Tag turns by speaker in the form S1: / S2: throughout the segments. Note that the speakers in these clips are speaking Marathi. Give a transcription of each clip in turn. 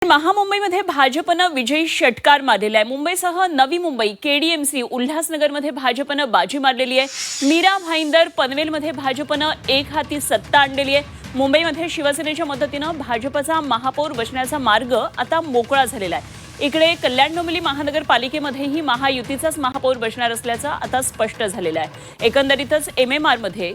S1: महामुंबईमध्ये भाजपनं विजयी षटकार मारलेला आहे। मुंबईसह नवी मुंबई, केडीएमसी, उल्हासनगरमध्ये भाजपनं बाजी मारलेली आहे। मीरा भाईंदर, पनवेलमध्ये भाजपनं एक हाती सत्ता आणलेली आहे। मुंबईमध्ये शिवसेनेच्या मदतीनं भाजपचा महापौर बसण्याचा मार्ग आता मोकळा झालेला आहे। इकडे कल्याण डोंबिवली महानगरपालिकेमध्येही महायुतीचाच महापौर बसणार असल्याचं आता स्पष्ट झालेलं आहे। एकंदरीतच MMR मध्ये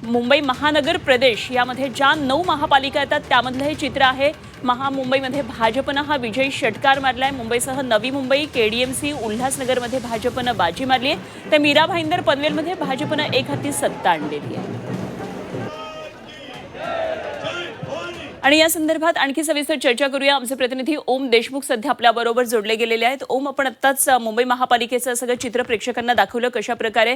S1: मुंबई महानगर प्रदेश यामध्ये ज्या 9 महापालिका येतात त्यामधलं हे चित्र आहे। महामुंबईमध्ये भाजपनं हा विजयी षटकार मारलाय। मुंबईसह नवी मुंबई, केडीएमसी, उल्हासनगरमध्ये भाजपनं बाजी मारली आहे, तर मीरा भाईंदर, पनवेलमध्ये भाजपनं एक हाती सत्ता आणलेली आहे। आणि या संदर्भात आणखी सविस्तर चर्चा करूया। आमचे प्रतिनिधी ओम देशमुख सध्या आपल्याबरोबर जोडले गेलेले आहेत। ओम, आपण आत्ताच मुंबई महापालिकेचं सगळं चित्र प्रेक्षकांना दाखवलं कशा प्रकारे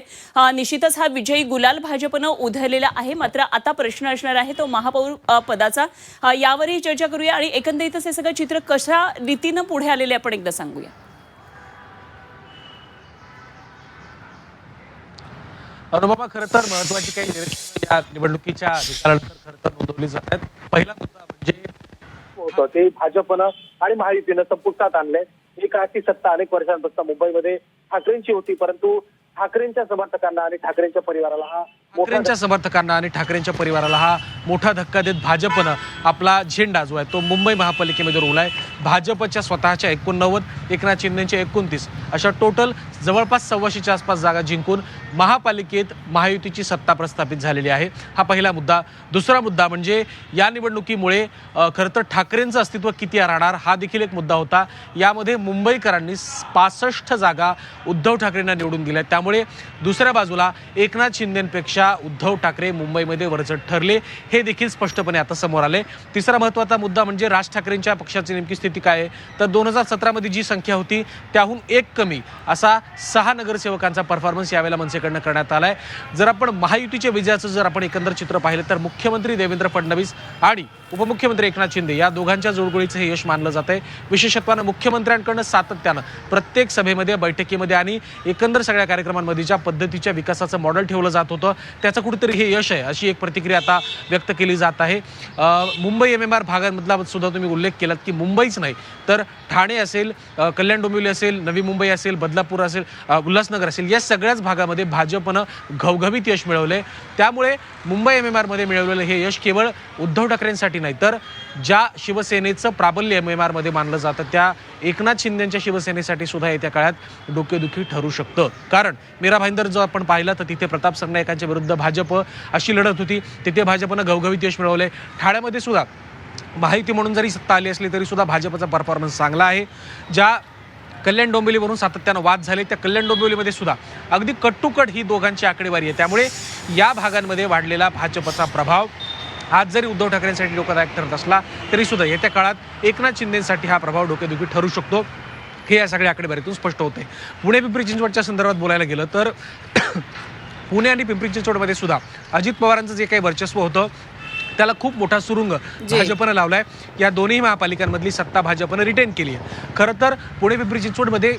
S1: निश्चितच हा विजयी गुलाल भाजपनं उधळलेला आहे। मात्र आता प्रश्न असणार आहे तो महापौर पदाचा, यावरही चर्चा करूया आणि एकंदरीतच हे सगळं चित्र कशा रीतीनं पुढे आलेले आपण एकदा सांगूया।
S2: अनुपमा, खरं तर महत्त्वाची काही निरीक्षणं या निवडणुकीच्या निकालानंतर खरं तर नोंदवली जात आहेत। पहिला मुद्दा म्हणजे
S3: होतं ते भाजपनं आणि महायुतीनं संपुष्टात आणलंय। एक हाती सत्ता अनेक वर्षांपासून मुंबईमध्ये ठाकरेंची होती, परंतु ठाकरेंच्या समर्थकांना आणि ठाकरेंच्या परिवाराला हा मोठा धक्का देत भाजपनं आपला झेंडा जो आहे तो मुंबई महापालिकेमध्ये रोवलाय। भाजपच्या स्वतःच्या 89, एकनाथ शिंदेच्या 29 अशा टोटल जवळपास 125च्या आसपास जागा जिंकून महापालिकेत महायुतीची सत्ता प्रस्थापित झालेली आहे। हा पहिला मुद्दा। दुसरा मुद्दा म्हणजे या निवडणुकीमुळे खरं तर ठाकरेंचं अस्तित्व किती राहणार हा देखील एक मुद्दा होता। यामध्ये मुंबईकरांनी 65 जागा उद्धव ठाकरेंना निवडून दिल्या, त्यामुळे दुसऱ्या बाजूला एकनाथ शिंदेपेक्षा उद्धव ठाकरे मुंबईमध्ये वरचढ ठरले, हे देखील स्पष्टपणे आता समोर आले। तिसरा महत्त्वाचा मुद्दा म्हणजे राज ठाकरेंच्या पक्षाची नेमकी स्थिती काय आहे, तर 2017 मध्ये जी संख्या होती त्याहून एक कमी असा 6 नगरसेवकांचा परफॉर्मन्स यावेळेला मनसेकडनं करण्यात आलाय। जर आपण महायुतीच्या विजयाचं जर आपण एकंदर चित्र पाहिलं तर मुख्यमंत्री देवेंद्र फडणवीस आणि उपमुख्यमंत्री एकनाथ शिंदे या दोघांच्या जोडगोळीचं हे यश मानलं जातंय। विशेषत्वानं मुख्यमंत्र्यांकडनं सातत्यानं प्रत्येक सभेमध्ये, बैठकीमध्ये आणि एकंदर सगळ्या कार्यक्रमांमध्ये ज्या पद्धतीच्या विकासाचं मॉडेल ठेवलं जात होतं त्याचं कुठेतरी हे यश आहे अशी एक प्रतिक्रिया आता व्यक्त केली जात आहे। मुंबई MMR भागांमधला सुद्धा तुम्ही उल्लेख केलात की मुंबईच नाही तर ठाणे असेल, कल्याण डोंबिवली असेल, नवी मुंबई असेल, बदलापूर असेल, उल्हासनगर असेल, या सगळ्याच भागामध्ये भाजपनं घवघवीत यश मिळवलंय। त्यामुळे मुंबई MMR मध्ये मिळवलेलं हे यश केवळ उद्धव ठाकरेंसाठी नाही तर ज्या शिवसेनेचं प्राबल्य MMR मध्ये मानलं जातं त्या एकनाथ शिंदेच्या शिवसेनेसाठी सुद्धा येत्या काळात डोकेदुखी ठरू शकतं। कारण मीरा भाईंदर जो आपण पाहिला तर तिथे प्रताप सरनाईकांच्या विरुद्ध भाजप अशी लढत होती, तिथे भाजपनं घवघवीत यश मिळवलंय। ठाण्यामध्ये सुद्धा माहिती म्हणून जरी सत्ता आली असली तरी सुद्धा भाजपचा परफॉर्मन्स चांगला आहे। ज्या कल्याण डोंबिवलीवरून सातत्यानं वाद झाले त्या कल्याण डोंबिवलीमध्ये सुद्धा अगदी कट ही दोघांची आकडेवारी आहे। त्यामुळे या भागांमध्ये वाढलेला भाजपचा प्रभाव आज जरी उद्धव ठाकरेंसाठी धोकादायक ठरत असला तरी सुद्धा येत्या काळात एकनाथ शिंदेसाठी हा प्रभाव डोकेदुखी ठरू शकतो, हे या सगळ्या आकडेवारीतून स्पष्ट होते। पुणे पिंपरी चिंचवडच्या संदर्भात बोलायला गेलं तर पुणे आणि पिंपरी चिंचवडमध्ये सुद्धा अजित पवारांचं जे काही वर्चस्व होतं त्याला खूप मोठा सुरुंग भाजपनं लावलाय। या दोन्ही महापालिकांमधली सत्ता भाजपनं रिटेन केली आहे। खरं तर पुणे पिंपरी चिंचवडमध्ये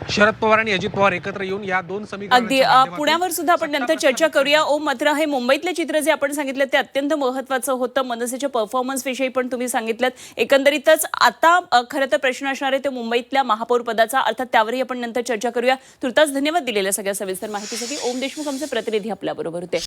S3: शरद पवार आणि अजित पवार एकत्र येऊन या दोन
S1: अगदी पुण्यावर सुद्धा आपण नंतर चर्चा करूया। ओम, मात्र हे मुंबईतले चित्र जे आपण सांगितलं ते अत्यंत महत्त्वाचं होतं। मनसेच्या परफॉर्मन्स विषयी पण तुम्ही सांगितलं। एकंदरीतच आता खरं तर प्रश्न असणार आहे ते मुंबईतल्या महापौर पदाचा, अर्थात त्यावरही आपण नंतर चर्चा करूया। तुर्तास धन्यवाद दिलेल्या सगळ्या सविस्तर माहितीसाठी। ओम देशमुख आमचे प्रतिनिधी आपल्याबरोबर होते।